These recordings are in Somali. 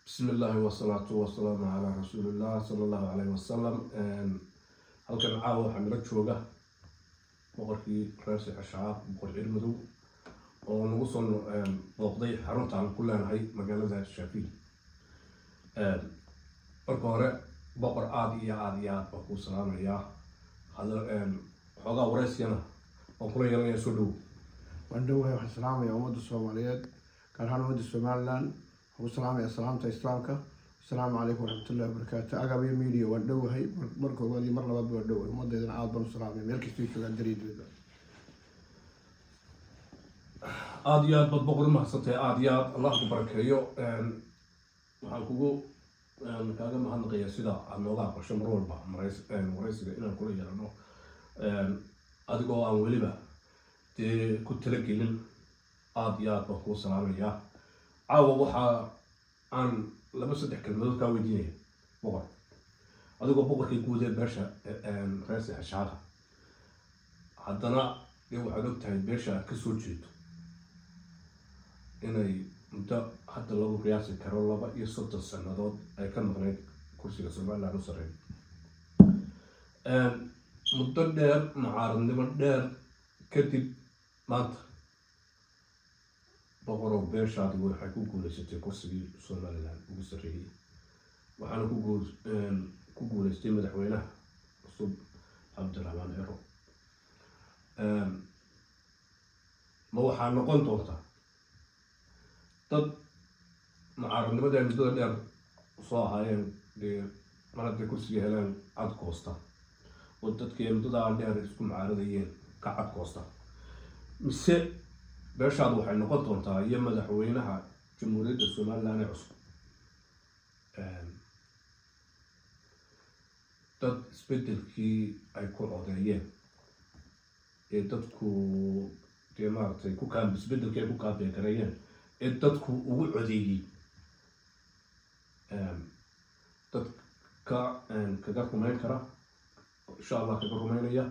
بسم الله والصلاة والسلام على رسول الله صلى الله عليه وسلم. halkan caawa waxaa nala jooga boqorkii reer Ashcaab boqor Ilmadow oo nagu soo booqday xarunta aan ku leenahay magaalada Shaafiil. marka hore boqor aad iyo aad baan ku salaamayaa xoogaa wareysiyana oo kula yeelanaya soo dhow. waan dhawahay waxaan salaamayaa ummadda Soomaaliyeed gaar ahaan ummadda Somaliland. والسلام يا سلامة إسلامك. السلام عليكم ورحمة الله وبركاته. أقابل ميديا وندوه هاي مركو هذه مرة ما بندوه مدة إذا عاد السلام ملك استيشوا قدريد هذا. عاديات بتبغر ما حصلت عاديات الله يبارك يو وحنقول كذا ما هنقيا سيدا النوع عشان رول با مريس إلى كل يوم أدقوا عن ولبا كنت لقين عاديات بقول سلام يا caawa waxaa aan laba saddex kalmadood ka weydiinaya boqor adigoo boqorkii guud ee beesha reer Ashcaab haddana waxaad ogtahay beesha aad ka soo jeedo inay muddo hadda lagu qiyaasi karo 32 sannadood ay ka maqnayd kursiga Soomaaliland u sarreeya muddo dheer mucaaradnimo dheer kadib maanta boqoroo beeshaadi waxay ku guuleysatay kursigii Soomaaliland ugu sarreeyay waxaana ku guuleystay madaxweynaha cusub Cabdiraxmaan Ciro. ma waxaa noqon doontaa dad mucaaradnimada muddada dheer soo ahaayeen mar hadday kursiga heleen cad koosta oo dadkii muddada dheer isku mucaaradayeen ka cad koosta mise beeshaadu waxay noqon doontaa iyo madaxweynaha jamhuuriyadda Somaliland ee cusub dad isbedelkii ay ku codeeyeen ee dadku maaragtay isbedelkii ay ku kaabeegareeyeen ee dadku ugu codeeyey dadka kaga rumayn kara insha Allah kaga rumaynaya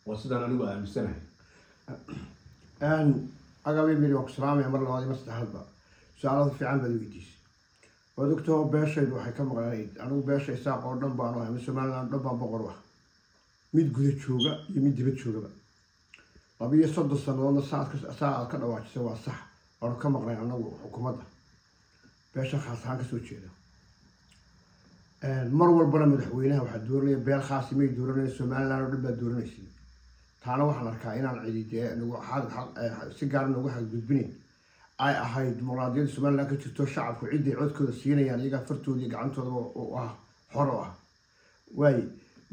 waa sidaan anigu aaminsanahay. أقابل ميديا وكسلام يا مرة هذه مستحبة سؤالات في عام بدويديس ودكتور باشا يروح كم غريب أنا باشا يساق أردن بانوها من Somaliland دبان بقروه ميد جودة شوجا يميد دبت شوجا أبي يصد السنوات ساعة كذا واحد سوا صح أنا كم غريب أنا وحكومته باشا خاص هانك سوتشي ده المرة والبرا مدحوينها واحد دورني بيل خاص يميد دورني Somaliland ودبا دورني شيء taana waxaan arkaa inaan ciidiyay nagu si gaar ah ugu xadgudbinayn ay ahayd muraadiyada Somaliland ka jirto shacabku ciiday codkooda siinayaan iyaga fartooda iyo gacantooda oo ah xor ah way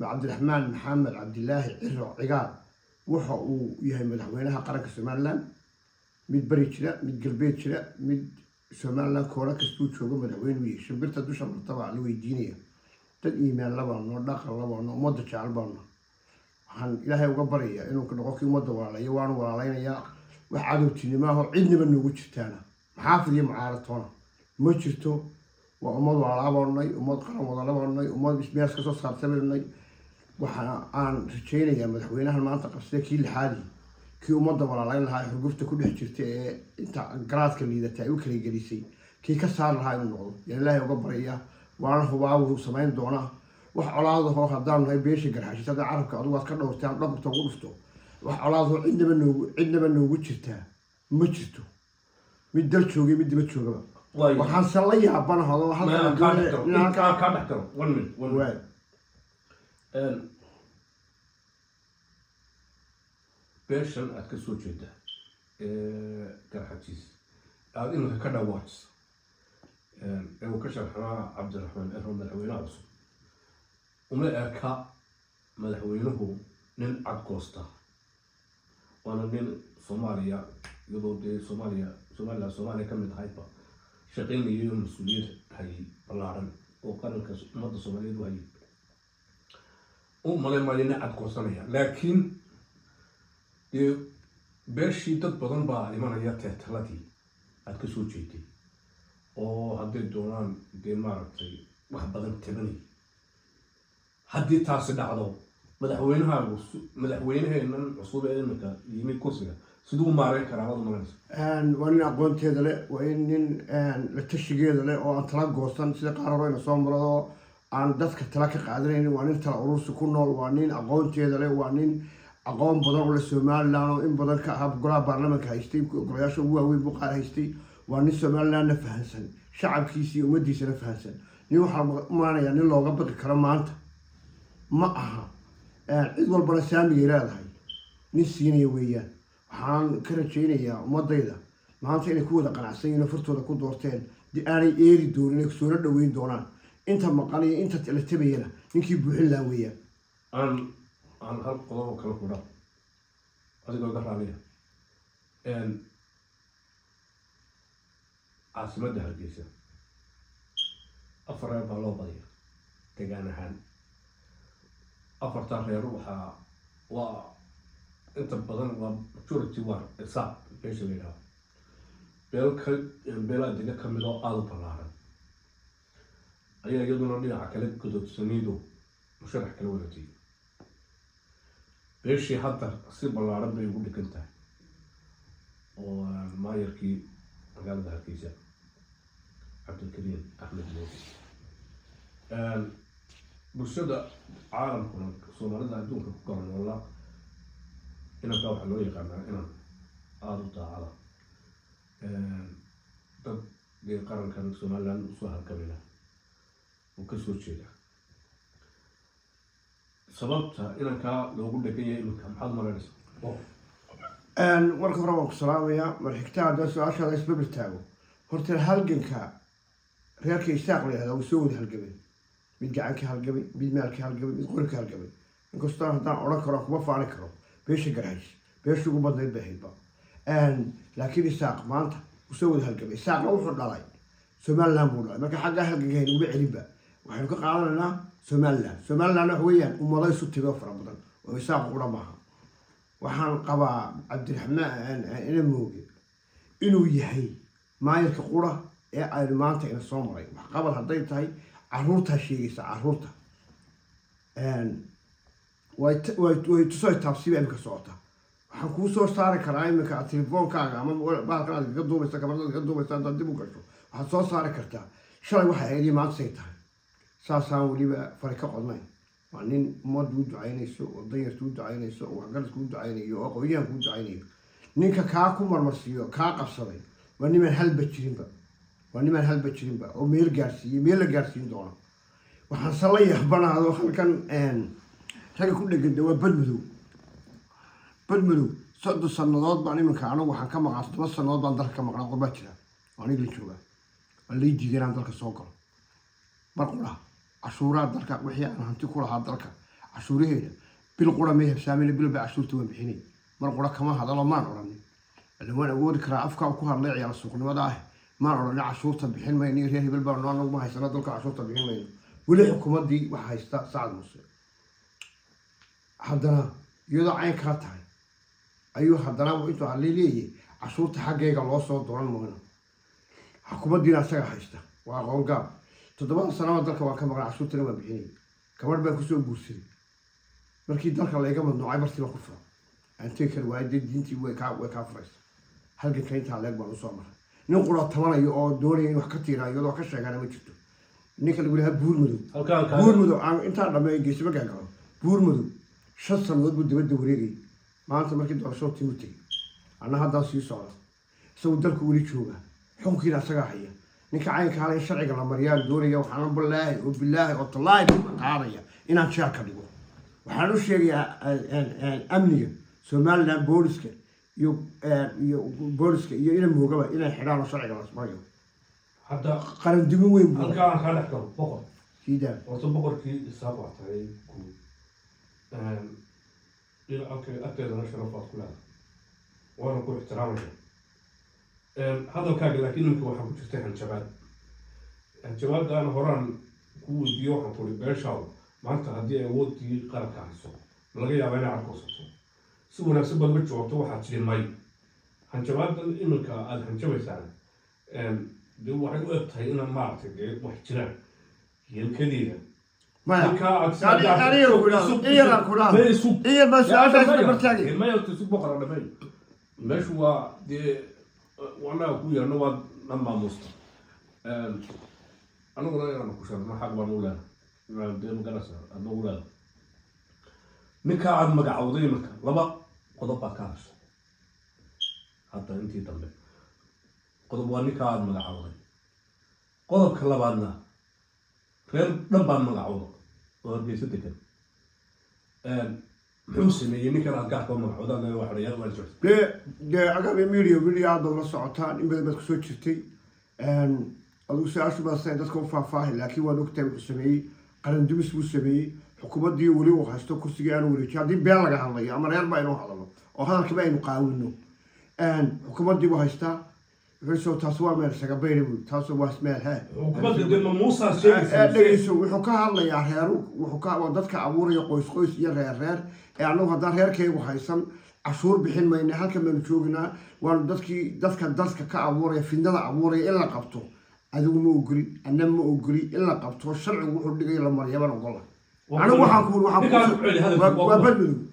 Cabdiraxmaan Maxamed Cabdilaahi Ciro Cigaal waxa uu yahay madaxweynaha qaranka Somaliland mid bari jira mid galbeed jira mid Somaliland koora kastuu joogo madaxweynuhu shimbirta dusha martaba la weydiinaya dad iimayl laba noo dhaqan laba noo umada jecel baan waxaan ilaahay uga baraya inuu ka noqo kii umada walaalayo waan walaalaynayaa wax cadowtinimo cidnaba noogu jirtaana maxaafid iyo mucaaradtoona ma jirto waa ummad walaalaabonay ummad qaran wadalaabonay ummad ismees ka soo saartay waxa aan rajaynayaa madaxweynahan maanta qabsay kii lixaadii kii ummadda walaalayn lahaa xurgufta ku dhex jirtay ee inta garaadka liidatay u kala gelisay kii ka saar lahaa inuu noqdo ilaahay uga baraya waan hubaa uu samayn doonaa wax colaadaho haddaan nahay beesha garxashada carabka adigu aad ka dhowrtaan dhabta ugu dhufto wax colaadaho cidnaba noogu jirtaa ma jirto mid dal joogay mid dibad joogaba waxaan san la yaabanahay oo halkan ka dhex galo 1 minute beeshan aad ka soo jeeda garxajiis aad inuu ka dhawaajis uu ka sharxaa Cabdiraxmaan Ciro madaxweynaha cusub uma eka madaxweynuhu nin cad koosta waana nin Soomaaliya iyadoo dee Soomaaliya ka mid ahayba shaqaynayo mas'uuliyad hayay ballaaran oo qaranka ummadda Soomaaliyeed u hayay malayn nin cad koosanaya laakiin beeshii dad badan baa imanaya teetaladii aad ka soo jeeday oo hadday doonaan dee maaragtay wax badan tabanay haddii taasi dhacdo madaxweynaheenan cusub ee iminka yimid kursiga siduu maareyn karaa wada malaysa waa nin aqoonteeda leh waa in nin la tashigeeda leh oo aan tala goosan sida qaar hore ina soo marado aan dadka tala ka qaadanayn waa nin tala urursi ku nool waa nin aqoonteeda leh waa nin aqoon badan oo leh somaliland oo in badan ka ah golaha baarlamaanka haystay golayaasha ugu waaweyn buu qaar haystay waa nin somalilandna fahansan shacabkiisa iyo ummaddiisana fahansan nin waxaa maanayaa nin looga baqi karo maanta ma aha cid walbana saamigay leedahay nin siinaya weeyaan waxaan ka rajaynayaa ummadayda maanta inay ku wada qanacsan yihiin fartooda ku doorteen dee aanay eeri doonin inay soola dhaweyn doonaan inta maqan iyo inta la tabayana ninkii buuxin lahaa weeyaan aan hal qodob kale ku dhaaf adigoo ga raaliya caasimadda Hargeysa afar reer baa loo badiya deegaan ahaan afartaa reer waa inta badan waa majority waa isaaq beesha la yidhaahdo beelaa dega ka mid oo aada u ballaaran ayaa iyaduna dhinaca kale gododsaniidu musharax kala wadatay beeshii hadda si ballaaran bay ugu dhigan tahay oo maayarkii magaalada Hargeysa cabdilkariim axmed mooge bulshada caalamkuna soomaalida adduunka ku kala noola inankaa waxaa loo yaqaanaa inan aada u daacada dad dee qarankan somaliland usoo halgamina oo kasoo jeeda sababta inankaa loogu dhegan yahay iminka maxaad malaynaysa marka hore waan ku salaamayaa marxigtaa haddaan su-aashaada isbabir taago horta halganka reerka isaaq la yihahdaa wuu soo wada halgamay mid gacan ka halgamay mid maal ka halgamay mid qori ka halgamay inkastoo haddaan odhan karo kuma faani karo beesha garhays beesha ugu badnayd bay ahaydba laakiin isaaq maanta wuu soo wada halgamay isaaqna wuxuu dhalay somaliland buu dhalay marka xaggaa halganka haynuguma celinba waxaynu ka qaadanaynaa somaliland waxa weeyaan ummado isu tego fara badan oo isaaq qura maaha waxaan qabaa cabdiraxmaan ina mooge inuu yahay maayarka qura ee aynu maanta ina soo maray waxqabad hadday tahay caruurtaa sheegaysa caruurta way tusoo taabsiba imika socota waxaan kuu soo saari karaa iminka telefoonkaaga ama bahalkan aad kaga duubaysa kamarada kaga duubaysa haddaad dib u gasho waxaad soo saari kartaa shalay waxay ahayd iyo maanta say tahay saasaan weliba fari ka qodnayn waa nin ummadda u ducaynayso oo danyarta u ducaynayso oo waxgaradka u ducaynayo oo aqoonyahanka u ducaynayo ninka kaa ku marmarsiiyo kaa qabsaday waa nimaan halba jirinba oo meel gaarsiiyey meel la gaarsiin doono waxaan se la yaabanaado halkan ragga ku dheganda waa badmadow 3 sannadood baan iminka anigu waxaan ka maqnaa 7 sannadood baan dalka ka maqnaa qurbaa jira oo aniga la joogaa waa lay diiday inaan dalka soo galo mar qura cashuuraha dalka wixii aan hanti ku lahaa dalka cashuuraheeda bil qura may habsaamina bil baa cashuurta waan bixinay mar qura kama hadalo maan odhanin waan awoodi karaa afkaa ku hadlay ciyaar suuqnimada ah maan odhanin cashuurta bixin mayno reer hebel baa noo ma haysana dalka cashuurta bixin mayno weli xukuumaddii waxa haysta Sacad Muuse haddana iyadoo caynkaa tahay ayuu haddana intuu leeyahay cashuurta xaggeega loo soo dooran mayno xukuumaddiina asaga haysta waa aqoon gaab 7 sano dalka waan ka maqnaa cashuurtana waan bixinay gabadh baan kusoo guursaday markii dalka layga mamnuucay martiiba ku furan antay kale waa diintii way kaa furaysa halganka intaa leeg baan usoo maray nin qura tabanayo oo doonaya in wax ka tiiraayo iyadoo ka sheegana ma jirto ninka lagu lahaa buurmadow aan intaan dhammeey geesiba gaagalo buurmadow 5 sannadood buu dibadda wareegay maanta markii doorasho timu tegay anna haddaan sii socda isagoo dalku weli jooga xukunkiina asagaa haya ninka caynka hale sharciga la mariyaan doonaya waxaan ballaahi oo billaahi oo tallaahi qaadaya inaan jeer ka dhigo waxaan u sheegayaa amniga somaliland booliska iyo booliska iyo ina moogaba inay xidhaan oo sharciga la marayo hadda qaran dimi weyn buu halkaan ka dhex galo boqor sidaan horta boqorkii isaaq waa tahay guud ila agteedana sharafaad ku leedahay waana ku ixtiraamaya hadalkaaga laakiin ninka waxaa ku jirtay hanjabaadaan horaan ku weydiiyo waxaan kuri beeshaadu maanta haddii ay awoodii qaranka hayso laga yaaba inay cadkoosato si wanaagsan baad ma joogto waxaad tiri may hanjabaadan iminka aada hanjabaysaan dee waxay u eg tahay inaan maaragtay dee wax jiraan yeelkadeeda مش هو دي وانا اقول انه هو لما مست انا ولا انا كشر ما حق بنولا دي مقرسه انا ولا نكا عاد مقعودين مكا لبا قضبا كاش حتى انتي تنبه قضبا نكا عاد مقعودين قضب كلابنا غير دبا مقعود وربي سدك حسن يمكن أن قاعد مقعود أنا واحد يا ولد ده عقب ميديا هذا ولا صعتان إن بدأت كسوت شتي أدو سأش بس عندكم فاهم لكن ونكتب سمي قرن دمس مسمي حكومة دي ولي وخاستو كرسي أنا ولي كان دي بيلغ هذا أما ريال باينو هذا وهذا كمان يقاومونه حكومة دي وخاستا فيسو تسوى مال سكبيري تسوى اسمال ها حكومة دي موسى شيء ليسو وحكا الله يا هيرو وحكا ودتك أبوري قويس يا غير يعني هذا هير كي وخايسن عشور بحين ما إنها كمان نشوفنا ودتك كأبوري في النظر أبوري إلا قبته أدو مؤجري أنا مؤجري إلا قبته الشرع وحول لقي لما مريم أنا أقوله أنا وحكون وبلد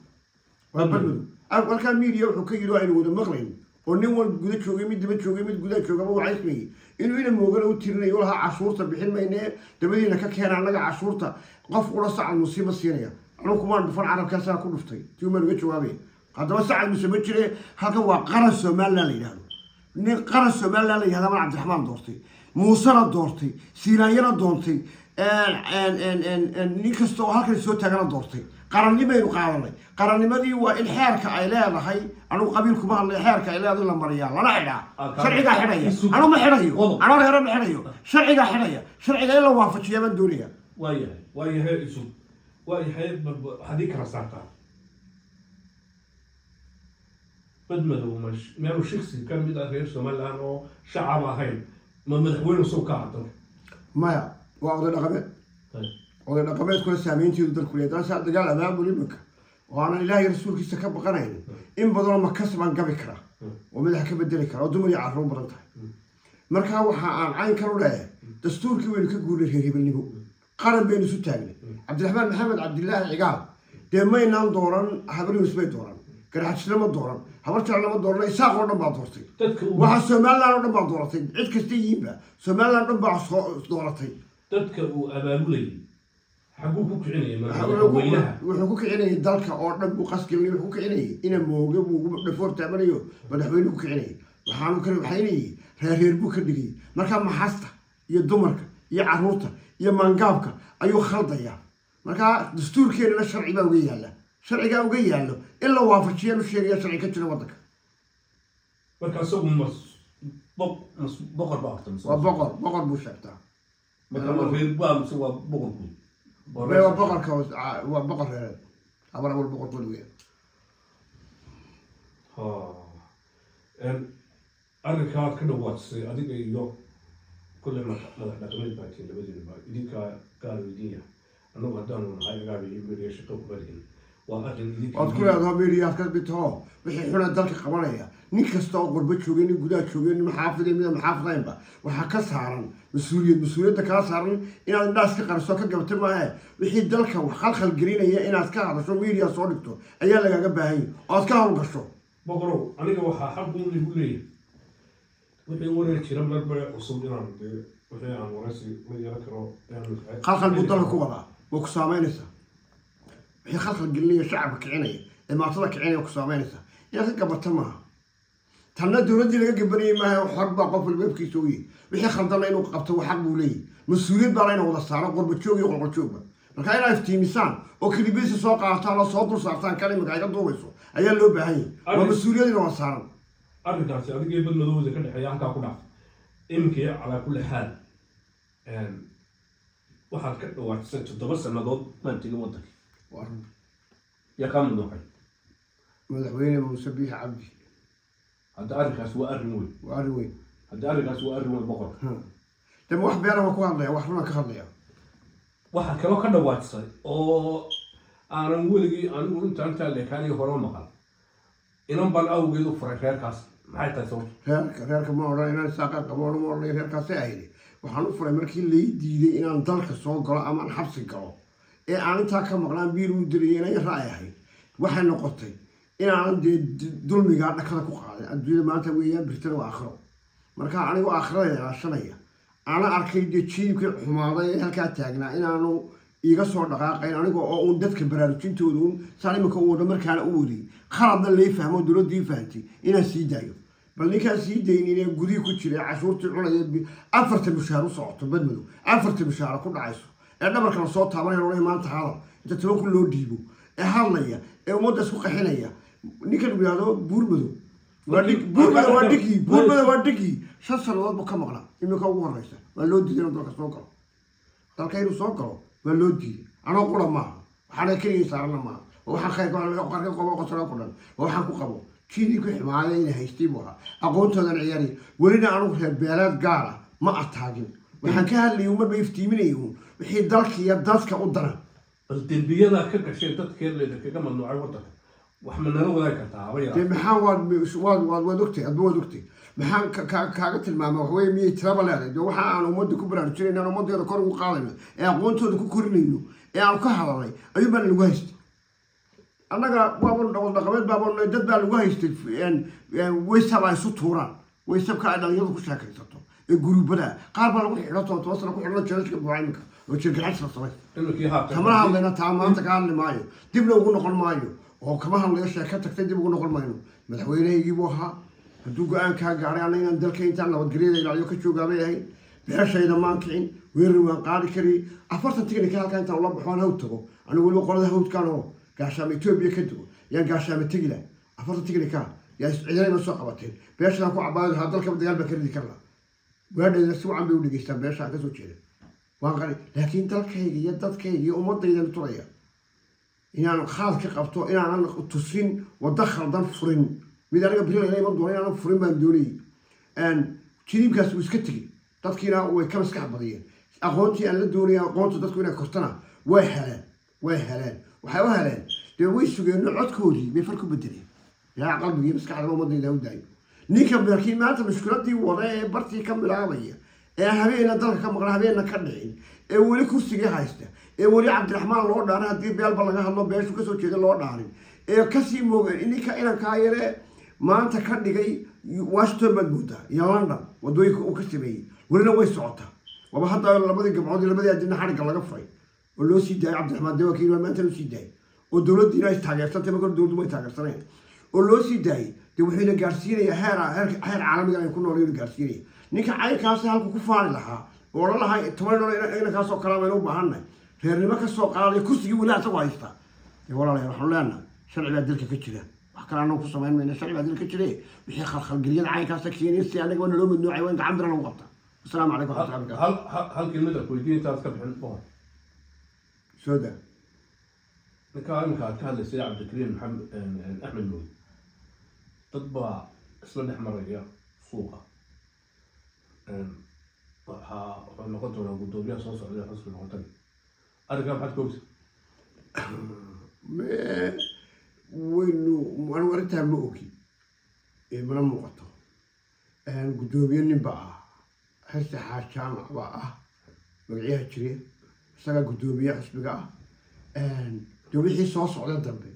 أول كان ميديا وحكي له إنه وده مغرين ونقول جودة شو جميل دبت شو جميل جودة شو جميل وعايز مي إنه إنه موجود وتيرنا يقولها عشورته بحين ما إنه تبدي إنك كان عندك عشورته قف ورص على المصيبة الصينية أنا كمان بفرع عرب كاسة كل فتي تيوم الوجه وابي هذا وسع على المصيبة كذا هذا هو قرص مال لي هذا قرص مال لي هذا من عبد الرحمن دورتي موسى دورتي سينايا دورتي نيكستو هالك سو تاغنا دورتي قرنيمه يو قادنay qarannimadii waa in xeerka ay leedahay anu qabiilku ma hadlay xeerka ay leedahay la mariyaa lana xidhaa sharciga xidhaya anu ma xidhayo anu reer ma xidhayo sharciga xidhaya sharciga in la waafajiyo baan doonaya waayahay isu waayahay hadii kala saartaa badmadu mash meelu shakhsi kan mid ah reer Soomaaliland oo shacab ahayn ma madaxweyne soo kacdo maya waa oday dhaqameed oday dhaqameed kula saameyntiidu dalku leedahay saa dagaal abaabul iminka waana ilaahay rasuulkiisa ka baqanayn in badan ma kasban gabi kara oo madax ka bedeli kara oo dumar iyo carruur badan tahay marka waxa aan cayn karo leeyahay dastuurkii waynu ka guuray reeribnimo qaran baynu isu taagnay cabdiraxmaan maxamed cabdilaahi cigaal dee maynaan dooran habari isbay dooran garaajnimo dooran habar jeclama dooran isaaq oo dhan baa doortay waxa Soomaaliland oo dhan baa dooratay cid kasta yiinba Soomaaliland dhan baa dooratay dadka uu abaabulay xaguu ku kicinayay madaxweynaha wuxuu ku kicinayay dalka oo dhan buu qasgalnay wuxuu ku kicinayay ina mooga buu dhafoor taabanayo madaxweynuhu ku kicinayay waxaanu kale waxaynayay reer buu ka dhigay marka maxasta iyo dumarka iyo carruurta iyo mangaabka ayuu khaldaya marka dastuurkeena sharci baa uga yaala sharciga uga yaalo in la waafajiyo inuu sheegaya sharci ka jira wadanka marka soo boqor boqor buu sheegtaa marka reer baa soo boqorku وبقر كوز وبقر هذا أبغى أقول بقر كله أنا كات كده واتس أديك يو كل ما نقول باكين لبدي الباك إديك قالوا إديا أنا غدان هاي قالوا يمر يشتوك بدين وأجل إديك أذكر هذا ميريا كذا بتها وحين الدرك قبلها نيكستو قربت شوجيني جودات شوجيني محافظين من محافظين با وحكاس هارن مسؤولية كاس هارن إن الناس كقرصوا كجبت معه وحين الدرك وخلخل جرينا هي إن أذكر هذا شو ميريا صورته أيام اللي جاب هاي أذكرهم قصوا بقرو أنا جو حابون اللي يقولي وحين ورا كلام الأربعة وصلنا وحين عن وراسي ما يذكروا خلخل بطل كورا وكسامينسا هي خلخل جرينا شعبك عيني ما طلعك عيني وكسامينسا يا أخي قبضت معه تنا دولتي اللي جبري ما هي حرب قفل الباب كيسوي وحي خلطنا إنه قبته وحق ولي مسؤولين بالينا ولا صار قرب تشوي ولا تشوبه لكن أنا في ميسان وكل بيس سوق عطانا صوت وصارتان كلمة قاعدة دوبسو أيام لو بعين ومسؤولين إنه صار أرجع سأدي قبل مدوز كده حياة كأكون إمكي على كل حال واحد كده واحد تدبس المدود ما أنت جوتك يا كم نوعي مدحوين مسبيح عبدي هذا أرجع سوى وأروي هذا أرجع سوى بقر لما واحد بيعرف أكو هذا واحد ما كخذيه واحد كانوا كده واتساي أو أنا نقول أنت اللي كان يهرم مقال إنهم بالأول جدوا فريق كاس ما يتسون reerka ma odhan inaan saaqa qabo ma odhan reerkaasi ahayde waxaan u furay markii la diiday inaan dalka soo galo ama aan xabsi galo ee aan intaa ka maqlaan biir u diriyay inay raayahay waxay noqotay inaan dulmiga dhakada ku qaaday adduunyada maanta weeyaan birtana waa aakhiro marka anigu aakhirada ilaashanaya ana arkay dee jiibkii xumaaday ee halkaa taagnaa inaanu iga soo dhaqaaqayn aniga oo uun dadka baraarujintooda uun saan imika u wado markaana u wadiyey khaladna lay fahmo dowladdii fahantay inaan sii daayo bal ninkaan sii daynin ee gudihii ku jira cashuurtii cunaya 4 mushaar u socoto badmadow 4 mushaar ku dhacayso ee dhabarka la soo taabanaya loo maanta hadal inta 10 kun loo dhiibo ee hadlaya ee ummadda isku qaxinaya ninkan uu yiraahdo buurmadow waa dhigi 5 sanadood buu ka maqnaa imika ugu horeysa waa loo diiday inuu dalka soo galo dalka inuu soo galo waa loo diiday anoo qura maaha waxaana keliya saarana maaha waxaan khayr qarka qobo qosra ku dhan waxaan ku qabo jiidii ku ximaaya inay haystay buu ahaa aqoontoodan ciyaari welina anugu reer beeleed gaara ma ataagin waxaan ka hadlayay umar bay iftiiminayo wixii dalka iyo dadka u daran bal dembiyada ka gashay dadkeeda kaga mamnuucay wadanka wax ma nala wadaagi kartaa haba yaraa maxaan waad ogtay adba waad ogtay maxaan kaaga tilmaama wax weeye miyay tiraba leedahay dee waxa aan ummadda ku baraarujinayna aan ummaddeeda kor ugu qaadayno ee aqoontooda ku korinayno ee aanu ka hadalnay ayuu baana lagu haystay annaga waaban dhaqameed baaban dad baa lagu haystay waysab ay isu tuuraan waysabka ay dhalinyadu ku sheekaysato ee guruubada qaar baa lagu xidho 7 sano ku xidho jeelka buucaynka oo jirgacaysa samay kama hadlayna taa maanta ka hadli maayo dibna ugu noqon maayo oo kama hadlayo sheeka tagtay dib ugu noqon mayno madaxweynahaygii buu ahaa hadduu go-aankaa gaaray anna inaan dalka intaan nabadgelyada ilaaliyo ka joogaabay ahayd beeshayda maan kicin weerar waan qaadi karay 40 tignika halkaa intaan ula baxoon hawd tago anigu weliba qolada hawdkaan oo gaashaama Ethiopia ka tago yaan gaashaama tegila 40 tignika yaa isciidanay ma soo qabateen beeshaan ku cabaado ha dalka dagaal ba ka ridi karla waadheeda si wacan bay u dhigeystaan beeshaan ka soo jeeda waan qari laakiin dalkayga iyo dadkayga iyo ummadayda turaya inaan khaal ka qabto inaan tusin wada khaldan furin mid aniga birilay ma doono inaan furin baan doonay jidibkaas uu iska tegay dadkiina way ka maskax badiyeen aqoontii aan la doonay aqoonta dadku inay kortana way heleen waxay u heleen dee way sugeen codkoodii bay farku bedeleen yaa qalbigii maskaxda ummadayda u daayo ninka markii maanta mushkiladii wada ee bartii ka bilaabaya ee habeena dalka ka maqla habeena ka dhicin ee weli kursiga haysta ee weli cabdiraxmaan loo dhaaray haddii beelba laga hadlo beeshu kasoo jeeda loo dhaarin ee kasii moogeen ininka inankaa yare maanta ka dhigay washington baad moodaa iyo london wadooyinka uu ka sameeyey welina way socotaa waba hadda labadii gabcood iyo labadii adina xarigga laga furay oo loo sii daayay cabdiraxmaan dewakiil waa maanta loo sii daayay oo dowladdiina ay taageersantay marka dowladdu may taageersaneen oo loo sii daayay dee wuxuuna gaarsiinayaa heer caalamiga ay ku noolaynu gaarsiinaya ninka cayrkaasi halku ku faani lahaa oo odhan lahaa 10 dolar inankaasoo kalaa baynu u baahannahay reernimo ka soo qaaday kursigii weli asagoo haystaa dee walaalayaal waxaanu leenahay sharci baa dalka ka jira wax kale annagu ku samayn mayna sharci baa dalka ka jire wixii khalkhalgeliyada caynkaasa keenay si annaga waa naloo madnuucay waa in gacan bira lagu qabtaa asalaamu calaykum waraxmatullahi wabarakaatu hal kelmada weydiin intaad ka bixin boqor soo daa ninkaa iminka aad ka hadlaysay cabdikariim maxamed axmed nuur dad baa isla dhex maraya suuqa waxaa noqon doonaa guddoomiyaha soo socda xusbi noqotay arrinkaa maxaad ka ogsa waynu anigu arrintaa ma ogi mana muuqato guddoomiye nin baa ah xirsi xaaj jaamac baa ah magacyaha jire isagaa guddoomiye xusbiga ah dee wixii soo socda dambe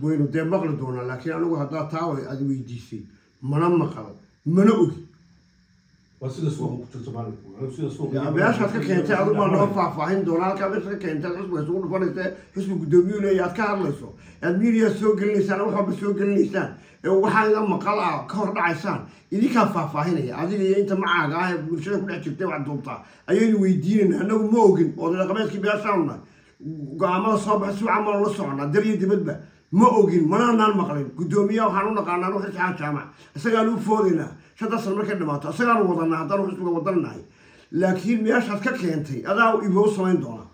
waynu dee maqli doonaa laakiin anigu haddaa taa aad weydiisay mana maqal mana ogi beeshaad ka keentay adu baa noo faahfaahin doona halkaa meesha ka keentay xusbiga isugu dhufanaysa xusbi guddoomiyu leeya aad ka hadlayso aad miidiya soo gelinaysaan wax walba soo gelinaysaan ee waxaa ida maqal ah ka hor dhacaysaan idinkaa faahfaahinaya adiga iyo inta macaaga ah ee bulshada ku dhex jirtay wax duubtaa ayaynu weydiinayna annagu ma ogin oo dhaqameedkii beeshaanuna go-aamada soo baxa si wacan baan la soconaa dal iyo dibadba ma ogin mananaan maqlin guddoomiyaha waxaan u naqaanaa anu xirsi xaaj jaamac isagaanu u foodaynaa 5 sano markay dhamaato isagaanu wadanaa haddaanu xusbiga wadannahay laakiin meeshaad ka keentay adaa iboo samayn doonaa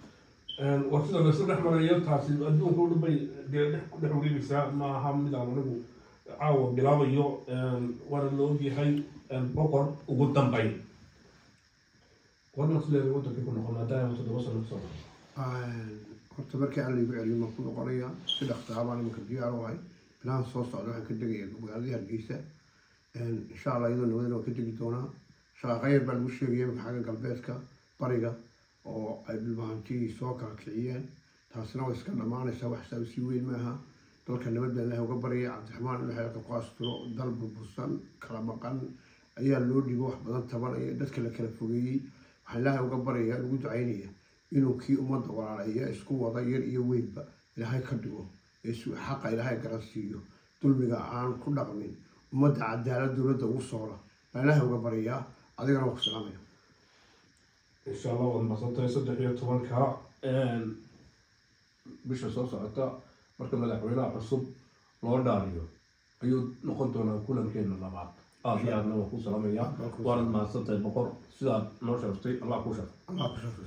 war sida laysu dhex marayo taasi adduunka u dhanbay dee ku dhex wareegaysaa ma aha midaan anigu caawa bilaabayo waana la ogyahay boqor ugu dambeyn warna sileeda wadankii ku noqon maadaama 7 sano kasoo horta markii aan laygu celin baan ku noqonayaa si dhaqsaa baan imanka diyaar u ahay bilahan soo socda waxaan ka degayaa magaaladii hargeysa insha allah iyadoo nabadana waan ka degi doonaa shaqaqayar baa lagu sheegaya imanka xagga galbeedka bariga oo ay dhulbahantii soo kala kiciyeen taasina way iska dhammaanaysaa wax saa usii weyn maaha dalka nabad baa ilaahay uga baryay cabdiraxmaan ilaahay halka ku asturo dal burbursan kala maqan ayaa loo dhigo wax badan tabanaya dadka la kala fogeeyey waxaa ilaahay uga baryayaa ugu ducaynaya inuu kii ummadda walaaleeya isku wada yar iyo weynba ilaahay ka dhigo ee xaqa ilaahay garan siiyo dulmiga aan ku dhaqmin ummadda cadaalad dowladda ugu soola baa ilaahay uga baryayaa adigana waa ku salaamaya insha allah waad mahadsantahay 13 bisha soo socota marka madaxweynaha cusub loo dhaariyo ayuu noqon doonaa kulankeena labaad aad iyo aadna waa ku salaamaya waanad mahadsantahay boqor sidaad noo sharaftay allah ku shafo